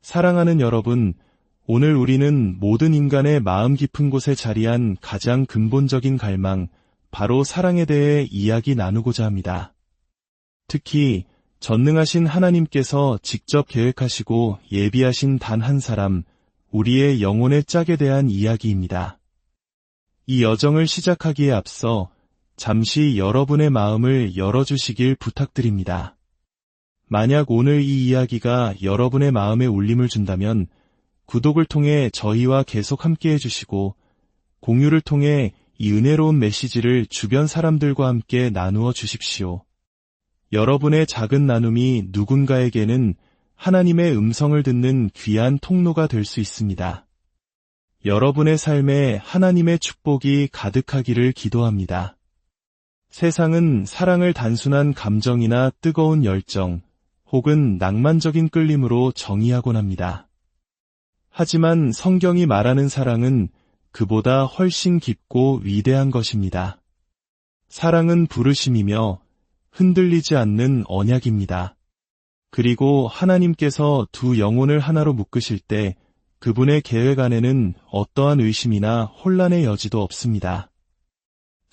사랑하는 여러분, 오늘 우리는 모든 인간의 마음 깊은 곳에 자리한 가장 근본적인 갈망, 바로 사랑에 대해 이야기 나누고자 합니다. 특히 전능하신 하나님께서 직접 계획하시고 예비하신 단 한 사람, 우리의 영혼의 짝에 대한 이야기입니다. 이 여정을 시작하기에 앞서 잠시 여러분의 마음을 열어주시길 부탁드립니다. 만약 오늘 이 이야기가 여러분의 마음에 울림을 준다면 구독을 통해 저희와 계속 함께 해주시고 공유를 통해 이 은혜로운 메시지를 주변 사람들과 함께 나누어 주십시오. 여러분의 작은 나눔이 누군가에게는 하나님의 음성을 듣는 귀한 통로가 될 수 있습니다. 여러분의 삶에 하나님의 축복이 가득하기를 기도합니다. 세상은 사랑을 단순한 감정이나 뜨거운 열정, 혹은 낭만적인 끌림으로 정의하곤 합니다. 하지만 성경이 말하는 사랑은 그보다 훨씬 깊고 위대한 것입니다. 사랑은 부르심이며 흔들리지 않는 언약입니다. 그리고 하나님께서 두 영혼을 하나로 묶으실 때 그분의 계획 안에는 어떠한 의심이나 혼란의 여지도 없습니다.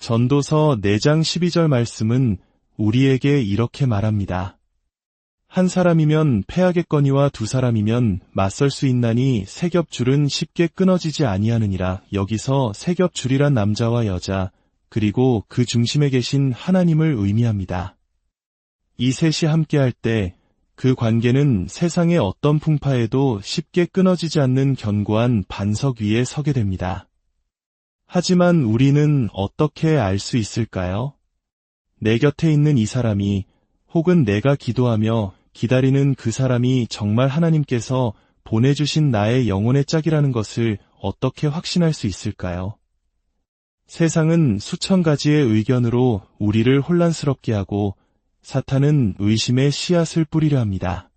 전도서 4장 12절 말씀은 우리에게 이렇게 말합니다. 한 사람이면 패하겠거니와 두 사람이면 맞설 수 있나니 세겹줄은 쉽게 끊어지지 아니하느니라. 여기서 세겹줄이란 남자와 여자, 그리고 그 중심에 계신 하나님을 의미합니다. 이 셋이 함께할 때 그 관계는 세상의 어떤 풍파에도 쉽게 끊어지지 않는 견고한 반석 위에 서게 됩니다. 하지만 우리는 어떻게 알 수 있을까요? 내 곁에 있는 이 사람이 혹은 내가 기도하며 기다리는 그 사람이 정말 하나님께서 보내주신 나의 영혼의 짝이라는 것을 어떻게 확신할 수 있을까요? 세상은 수천 가지의 의견으로 우리를 혼란스럽게 하고 사탄은 의심의 씨앗을 뿌리려 합니다.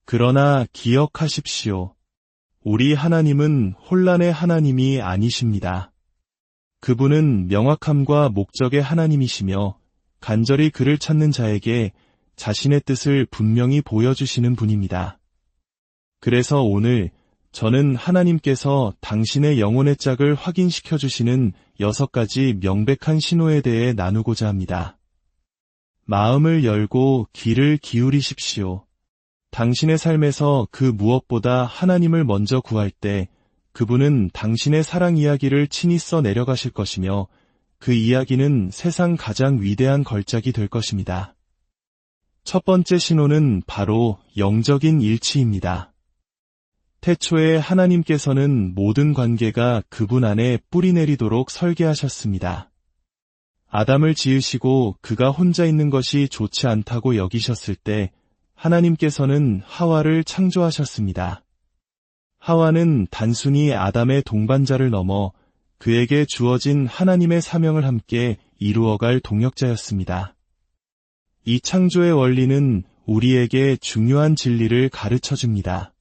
그러나 기억하십시오. 우리 하나님은 혼란의 하나님이 아니십니다. 그분은 명확함과 목적의 하나님이시며 간절히 그를 찾는 자에게 자신의 뜻을 분명히 보여주시는 분입니다. 그래서 오늘 저는 하나님께서 당신의 영혼의 짝을 확인시켜 주시는 6가지 명백한 신호에 대해 나누고자 합니다. 마음을 열고 귀를 기울이십시오. 당신의 삶에서 그 무엇보다 하나님을 먼저 구할 때 그분은 당신의 사랑 이야기를 친히 써 내려가실 것이며 그 이야기는 세상 가장 위대한 걸작이 될 것입니다. 첫 번째 신호는 바로 영적인 일치입니다. 태초에 하나님께서는 모든 관계가 그분 안에 뿌리내리도록 설계하셨습니다. 아담을 지으시고 그가 혼자 있는 것이 좋지 않다고 여기셨을 때 하나님께서는 하와를 창조하셨습니다. 하와는 단순히 아담의 동반자를 넘어 그에게 주어진 하나님의 사명을 함께 이루어갈 동역자였습니다. 이 창조의 원리는 우리에게 중요한 진리를 가르쳐줍니다.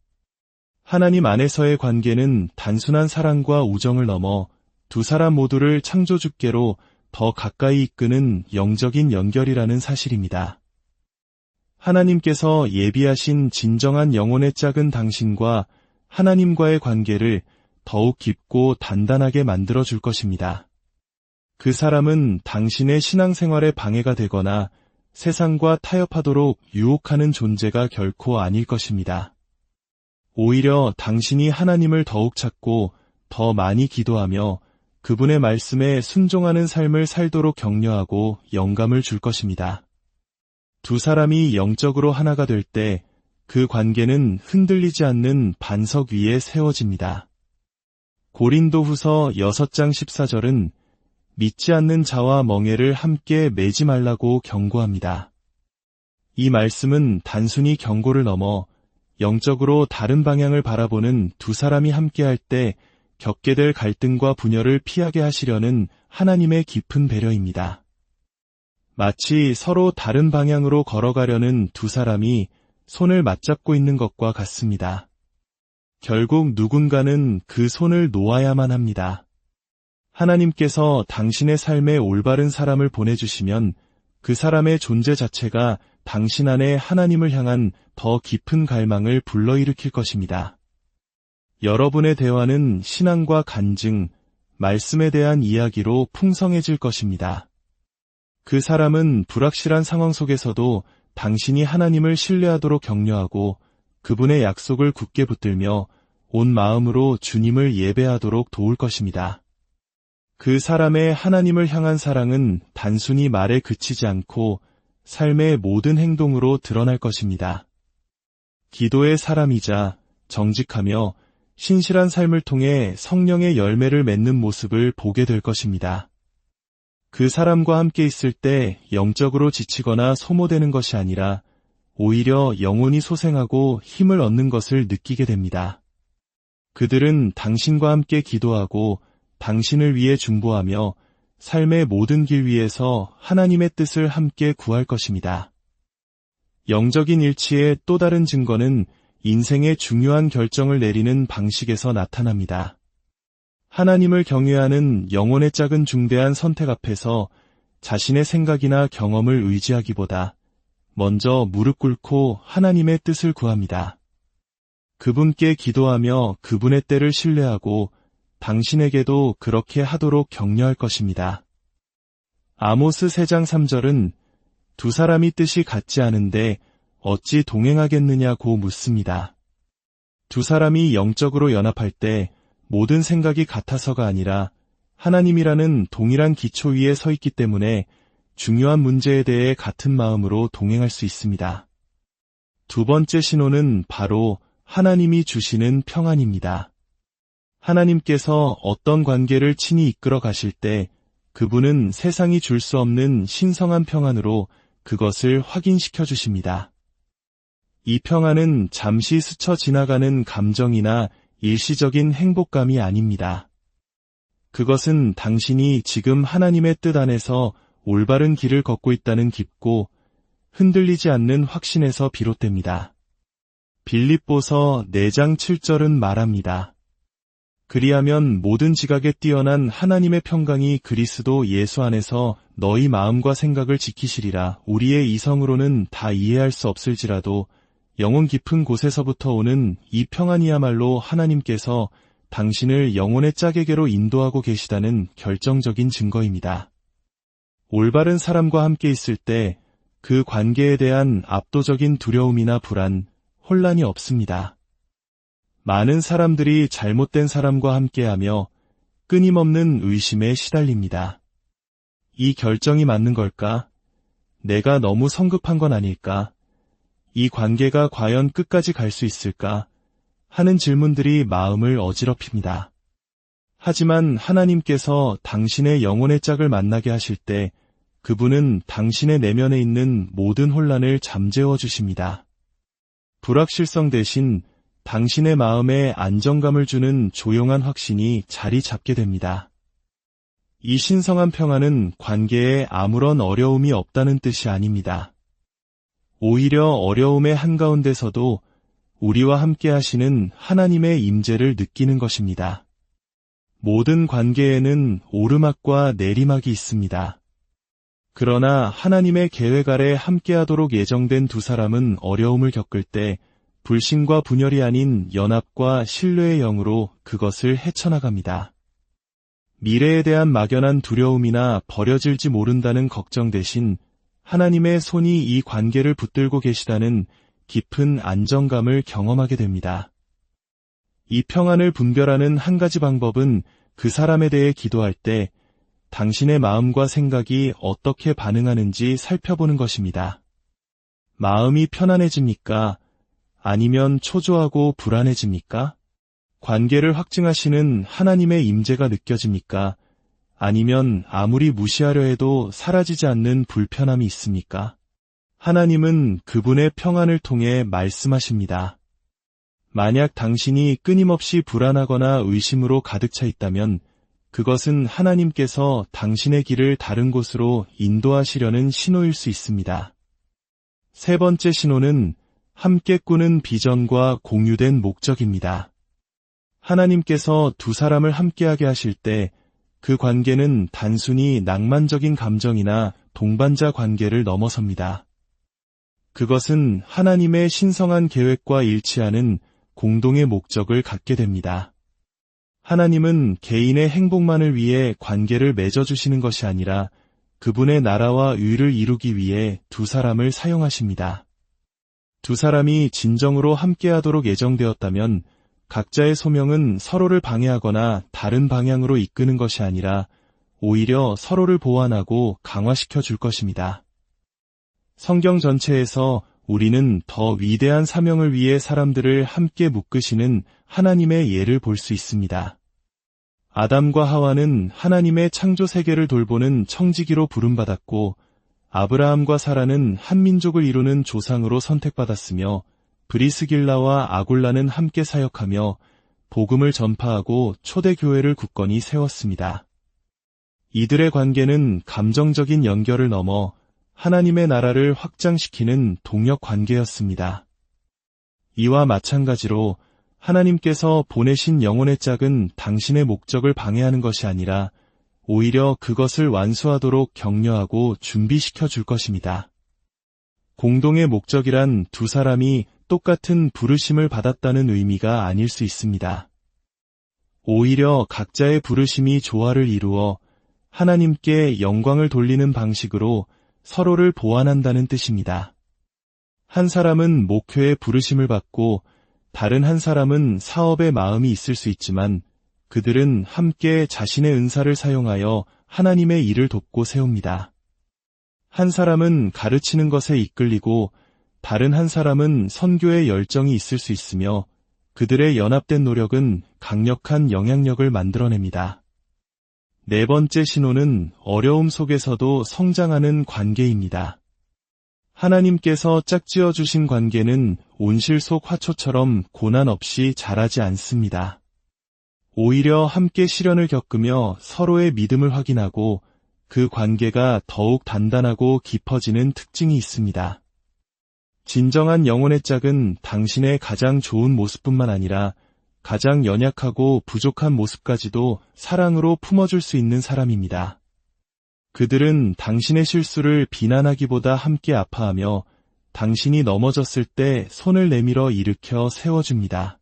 하나님 안에서의 관계는 단순한 사랑과 우정을 넘어 두 사람 모두를 창조주께로 더 가까이 이끄는 영적인 연결이라는 사실입니다. 하나님께서 예비하신 진정한 영혼의 짝은 당신과 하나님과의 관계를 더욱 깊고 단단하게 만들어줄 것입니다. 그 사람은 당신의 신앙생활에 방해가 되거나 세상과 타협하도록 유혹하는 존재가 결코 아닐 것입니다. 오히려 당신이 하나님을 더욱 찾고 더 많이 기도하며 그분의 말씀에 순종하는 삶을 살도록 격려하고 영감을 줄 것입니다. 두 사람이 영적으로 하나가 될 때 그 관계는 흔들리지 않는 반석 위에 세워집니다. 고린도후서 6장 14절은 믿지 않는 자와 멍에를 함께 매지 말라고 경고합니다. 이 말씀은 단순히 경고를 넘어 영적으로 다른 방향을 바라보는 두 사람이 함께할 때 겪게 될 갈등과 분열을 피하게 하시려는 하나님의 깊은 배려입니다. 마치 서로 다른 방향으로 걸어가려는 두 사람이 손을 맞잡고 있는 것과 같습니다. 결국 누군가는 그 손을 놓아야만 합니다. 하나님께서 당신의 삶에 올바른 사람을 보내주시면 그 사람의 존재 자체가 당신 안에 하나님을 향한 더 깊은 갈망을 불러일으킬 것입니다. 여러분의 대화는 신앙과 간증, 말씀에 대한 이야기로 풍성해질 것입니다. 그 사람은 불확실한 상황 속에서도 당신이 하나님을 신뢰하도록 격려하고 그분의 약속을 굳게 붙들며 온 마음으로 주님을 예배하도록 도울 것입니다. 그 사람의 하나님을 향한 사랑은 단순히 말에 그치지 않고 삶의 모든 행동으로 드러날 것입니다. 기도의 사람이자 정직하며 신실한 삶을 통해 성령의 열매를 맺는 모습을 보게 될 것입니다. 그 사람과 함께 있을 때 영적으로 지치거나 소모되는 것이 아니라 오히려 영혼이 소생하고 힘을 얻는 것을 느끼게 됩니다. 그들은 당신과 함께 기도하고 당신을 위해 중보하며 삶의 모든 길 위에서 하나님의 뜻을 함께 구할 것입니다. 영적인 일치의 또 다른 증거는 인생의 중요한 결정을 내리는 방식에서 나타납니다. 하나님을 경외하는 영혼의 작은 중대한 선택 앞에서 자신의 생각이나 경험을 의지하기보다 먼저 무릎 꿇고 하나님의 뜻을 구합니다. 그분께 기도하며 그분의 때를 신뢰하고 당신에게도 그렇게 하도록 격려할 것입니다. 아모스 3장 3절은 두 사람이 뜻이 같지 않은데 어찌 동행하겠느냐고 묻습니다. 두 사람이 영적으로 연합할 때 모든 생각이 같아서가 아니라 하나님이라는 동일한 기초 위에 서 있기 때문에 중요한 문제에 대해 같은 마음으로 동행할 수 있습니다. 두 번째 신호는 바로 하나님이 주시는 평안입니다. 하나님께서 어떤 관계를 친히 이끌어 가실 때 그분은 세상이 줄 수 없는 신성한 평안으로 그것을 확인시켜 주십니다. 이 평안은 잠시 스쳐 지나가는 감정이나 일시적인 행복감이 아닙니다. 그것은 당신이 지금 하나님의 뜻 안에서 올바른 길을 걷고 있다는 깊고 흔들리지 않는 확신에서 비롯됩니다. 빌립보서 4장 7절은 말합니다. 그리하면 모든 지각에 뛰어난 하나님의 평강이 그리스도 예수 안에서 너희 마음과 생각을 지키시리라. 우리의 이성으로는 다 이해할 수 없을지라도 영혼 깊은 곳에서부터 오는 이 평안이야말로 하나님께서 당신을 영혼의 짝에게로 인도하고 계시다는 결정적인 증거입니다. 올바른 사람과 함께 있을 때 그 관계에 대한 압도적인 두려움이나 불안, 혼란이 없습니다. 많은 사람들이 잘못된 사람과 함께하며 끊임없는 의심에 시달립니다. 이 결정이 맞는 걸까? 내가 너무 성급한 건 아닐까? 이 관계가 과연 끝까지 갈 수 있을까? 하는 질문들이 마음을 어지럽힙니다. 하지만 하나님께서 당신의 영혼의 짝을 만나게 하실 때 그분은 당신의 내면에 있는 모든 혼란을 잠재워 주십니다. 불확실성 대신 당신의 마음에 안정감을 주는 조용한 확신이 자리 잡게 됩니다. 이 신성한 평안은 관계에 아무런 어려움이 없다는 뜻이 아닙니다. 오히려 어려움의 한가운데서도 우리와 함께 하시는 하나님의 임재를 느끼는 것입니다. 모든 관계에는 오르막과 내리막이 있습니다. 그러나 하나님의 계획 아래 함께하도록 예정된 두 사람은 어려움을 겪을 때 불신과 분열이 아닌 연합과 신뢰의 영으로 그것을 헤쳐나갑니다. 미래에 대한 막연한 두려움이나 버려질지 모른다는 걱정 대신 하나님의 손이 이 관계를 붙들고 계시다는 깊은 안정감을 경험하게 됩니다. 이 평안을 분별하는 한 가지 방법은 그 사람에 대해 기도할 때 당신의 마음과 생각이 어떻게 반응하는지 살펴보는 것입니다. 마음이 편안해집니까? 아니면 초조하고 불안해집니까? 관계를 확증하시는 하나님의 임재가 느껴집니까? 아니면 아무리 무시하려 해도 사라지지 않는 불편함이 있습니까? 하나님은 그분의 평안을 통해 말씀하십니다. 만약 당신이 끊임없이 불안하거나 의심으로 가득 차 있다면 그것은 하나님께서 당신의 길을 다른 곳으로 인도하시려는 신호일 수 있습니다. 세 번째 신호는 함께 꾸는 비전과 공유된 목적입니다. 하나님께서 두 사람을 함께하게 하실 때 그 관계는 단순히 낭만적인 감정이나 동반자 관계를 넘어섭니다. 그것은 하나님의 신성한 계획과 일치하는 공동의 목적을 갖게 됩니다. 하나님은 개인의 행복만을 위해 관계를 맺어주시는 것이 아니라 그분의 나라와 의를 이루기 위해 두 사람을 사용하십니다. 두 사람이 진정으로 함께하도록 예정되었다면 각자의 소명은 서로를 방해하거나 다른 방향으로 이끄는 것이 아니라 오히려 서로를 보완하고 강화시켜 줄 것입니다. 성경 전체에서 우리는 더 위대한 사명을 위해 사람들을 함께 묶으시는 하나님의 예를 볼 수 있습니다. 아담과 하와는 하나님의 창조 세계를 돌보는 청지기로 부름받았고 아브라함과 사라는 한 민족을 이루는 조상으로 선택받았으며 브리스길라와 아굴라는 함께 사역하며 복음을 전파하고 초대교회를 굳건히 세웠습니다. 이들의 관계는 감정적인 연결을 넘어 하나님의 나라를 확장시키는 동력 관계였습니다. 이와 마찬가지로 하나님께서 보내신 영혼의 짝은 당신의 목적을 방해하는 것이 아니라 오히려 그것을 완수하도록 격려하고 준비시켜 줄 것입니다. 공동의 목적이란 두 사람이 똑같은 부르심을 받았다는 의미가 아닐 수 있습니다. 오히려 각자의 부르심이 조화를 이루어 하나님께 영광을 돌리는 방식으로 서로를 보완한다는 뜻입니다. 한 사람은 목회의 부르심을 받고 다른 한 사람은 사업의 마음이 있을 수 있지만 그들은 함께 자신의 은사를 사용하여 하나님의 일을 돕고 세웁니다. 한 사람은 가르치는 것에 이끌리고 다른 한 사람은 선교의 열정이 있을 수 있으며 그들의 연합된 노력은 강력한 영향력을 만들어냅니다. 네 번째 신호는 어려움 속에서도 성장하는 관계입니다. 하나님께서 짝지어 주신 관계는 온실 속 화초처럼 고난 없이 자라지 않습니다. 오히려 함께 시련을 겪으며 서로의 믿음을 확인하고 그 관계가 더욱 단단하고 깊어지는 특징이 있습니다. 진정한 영혼의 짝은 당신의 가장 좋은 모습뿐만 아니라 가장 연약하고 부족한 모습까지도 사랑으로 품어줄 수 있는 사람입니다. 그들은 당신의 실수를 비난하기보다 함께 아파하며 당신이 넘어졌을 때 손을 내밀어 일으켜 세워줍니다.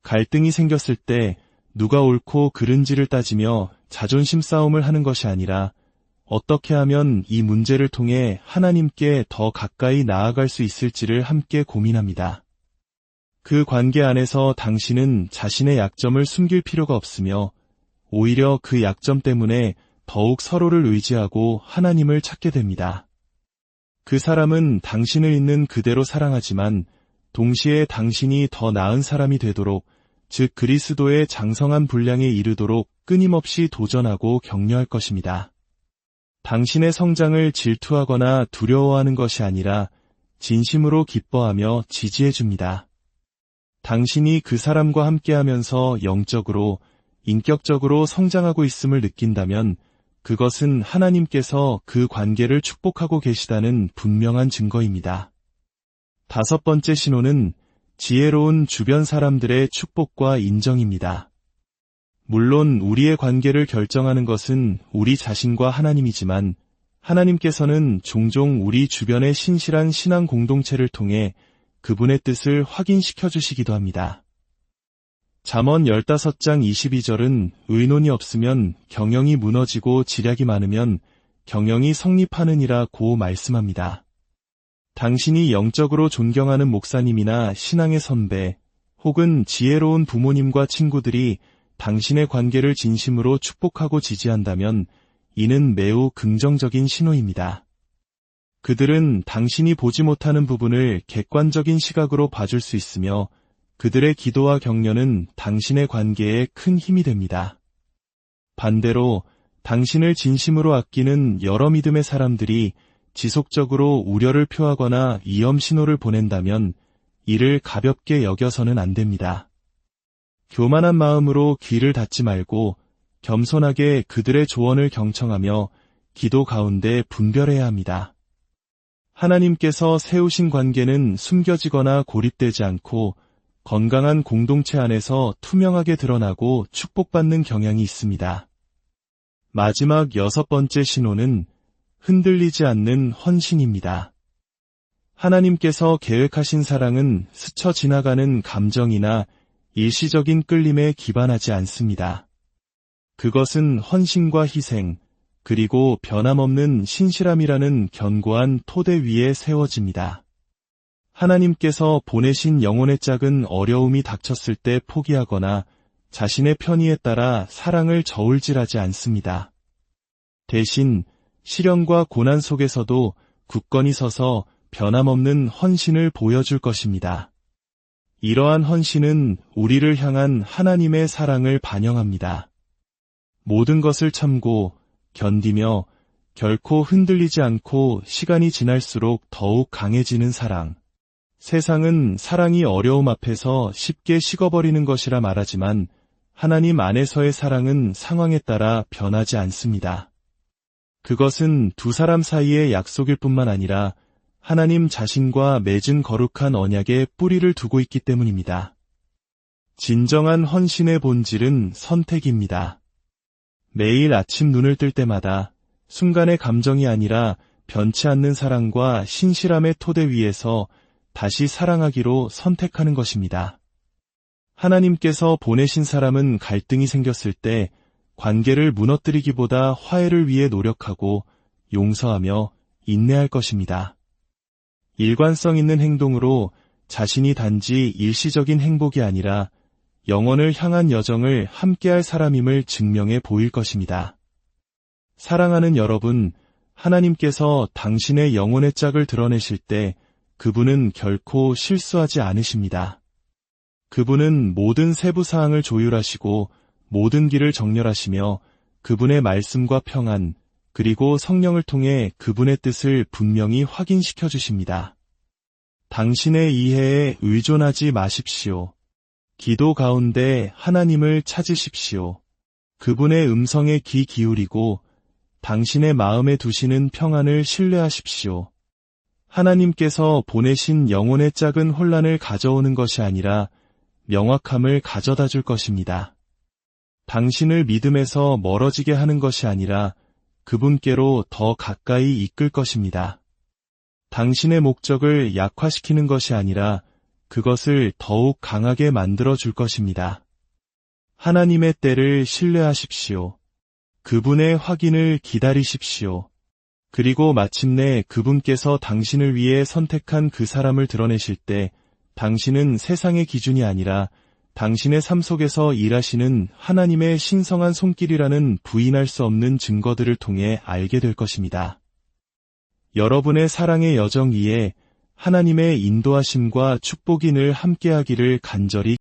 갈등이 생겼을 때 누가 옳고 그른지를 따지며 자존심 싸움을 하는 것이 아니라 어떻게 하면 이 문제를 통해 하나님께 더 가까이 나아갈 수 있을지를 함께 고민합니다. 그 관계 안에서 당신은 자신의 약점을 숨길 필요가 없으며 오히려 그 약점 때문에 더욱 서로를 의지하고 하나님을 찾게 됩니다. 그 사람은 당신을 있는 그대로 사랑하지만 동시에 당신이 더 나은 사람이 되도록, 즉 그리스도의 장성한 분량에 이르도록 끊임없이 도전하고 격려할 것입니다. 당신의 성장을 질투하거나 두려워하는 것이 아니라 진심으로 기뻐하며 지지해 줍니다. 당신이 그 사람과 함께하면서 영적으로, 인격적으로 성장하고 있음을 느낀다면 그것은 하나님께서 그 관계를 축복하고 계시다는 분명한 증거입니다. 다섯 번째 신호는 지혜로운 주변 사람들의 축복과 인정입니다. 물론 우리의 관계를 결정하는 것은 우리 자신과 하나님이지만 하나님께서는 종종 우리 주변의 신실한 신앙 공동체를 통해 그분의 뜻을 확인시켜 주시기도 합니다. 잠언 15장 22절은 의논이 없으면 경영이 무너지고 지략이 많으면 경영이 성립하느니라고 말씀합니다. 당신이 영적으로 존경하는 목사님이나 신앙의 선배 혹은 지혜로운 부모님과 친구들이 당신의 관계를 진심으로 축복하고 지지한다면 이는 매우 긍정적인 신호입니다. 그들은 당신이 보지 못하는 부분을 객관적인 시각으로 봐줄 수 있으며 그들의 기도와 격려는 당신의 관계에 큰 힘이 됩니다. 반대로 당신을 진심으로 아끼는 여러 믿음의 사람들이 지속적으로 우려를 표하거나 위험 신호를 보낸다면 이를 가볍게 여겨서는 안 됩니다. 교만한 마음으로 귀를 닫지 말고 겸손하게 그들의 조언을 경청하며 기도 가운데 분별해야 합니다. 하나님께서 세우신 관계는 숨겨지거나 고립되지 않고 건강한 공동체 안에서 투명하게 드러나고 축복받는 경향이 있습니다. 마지막 여섯 번째 신호는 흔들리지 않는 헌신입니다. 하나님께서 계획하신 사랑은 스쳐 지나가는 감정이나 일시적인 끌림에 기반하지 않습니다. 그것은 헌신과 희생, 그리고 변함없는 신실함이라는 견고한 토대 위에 세워집니다. 하나님께서 보내신 영혼의 짝은 어려움이 닥쳤을 때 포기하거나 자신의 편의에 따라 사랑을 저울질하지 않습니다. 대신 시련과 고난 속에서도 굳건히 서서 변함없는 헌신을 보여줄 것입니다. 이러한 헌신은 우리를 향한 하나님의 사랑을 반영합니다. 모든 것을 참고 견디며 결코 흔들리지 않고 시간이 지날수록 더욱 강해지는 사랑. 세상은 사랑이 어려움 앞에서 쉽게 식어버리는 것이라 말하지만 하나님 안에서의 사랑은 상황에 따라 변하지 않습니다. 그것은 두 사람 사이의 약속일 뿐만 아니라 하나님 자신과 맺은 거룩한 언약에 뿌리를 두고 있기 때문입니다. 진정한 헌신의 본질은 선택입니다. 매일 아침 눈을 뜰 때마다 순간의 감정이 아니라 변치 않는 사랑과 신실함의 토대 위에서 다시 사랑하기로 선택하는 것입니다. 하나님께서 보내신 사람은 갈등이 생겼을 때 관계를 무너뜨리기보다 화해를 위해 노력하고 용서하며 인내할 것입니다. 일관성 있는 행동으로 자신이 단지 일시적인 행복이 아니라 영혼을 향한 여정을 함께할 사람임을 증명해 보일 것입니다. 사랑하는 여러분, 하나님께서 당신의 영혼의 짝을 드러내실 때 그분은 결코 실수하지 않으십니다. 그분은 모든 세부 사항을 조율하시고 모든 길을 정렬하시며 그분의 말씀과 평안, 그리고 성령을 통해 그분의 뜻을 분명히 확인시켜 주십니다. 당신의 이해에 의존하지 마십시오. 기도 가운데 하나님을 찾으십시오. 그분의 음성에 귀 기울이고 당신의 마음에 두시는 평안을 신뢰하십시오. 하나님께서 보내신 영혼의 작은 혼란을 가져오는 것이 아니라 명확함을 가져다 줄 것입니다. 당신을 믿음에서 멀어지게 하는 것이 아니라 그분께로 더 가까이 이끌 것입니다. 당신의 목적을 약화시키는 것이 아니라 그것을 더욱 강하게 만들어 줄 것입니다. 하나님의 때를 신뢰하십시오. 그분의 확인을 기다리십시오. 그리고 마침내 그분께서 당신을 위해 선택한 그 사람을 드러내실 때 당신은 세상의 기준이 아니라 당신의 삶 속에서 일하시는 하나님의 신성한 손길이라는 부인할 수 없는 증거들을 통해 알게 될 것입니다. 여러분의 사랑의 여정 위에 하나님의 인도하심과 축복이 늘 함께하기를 간절히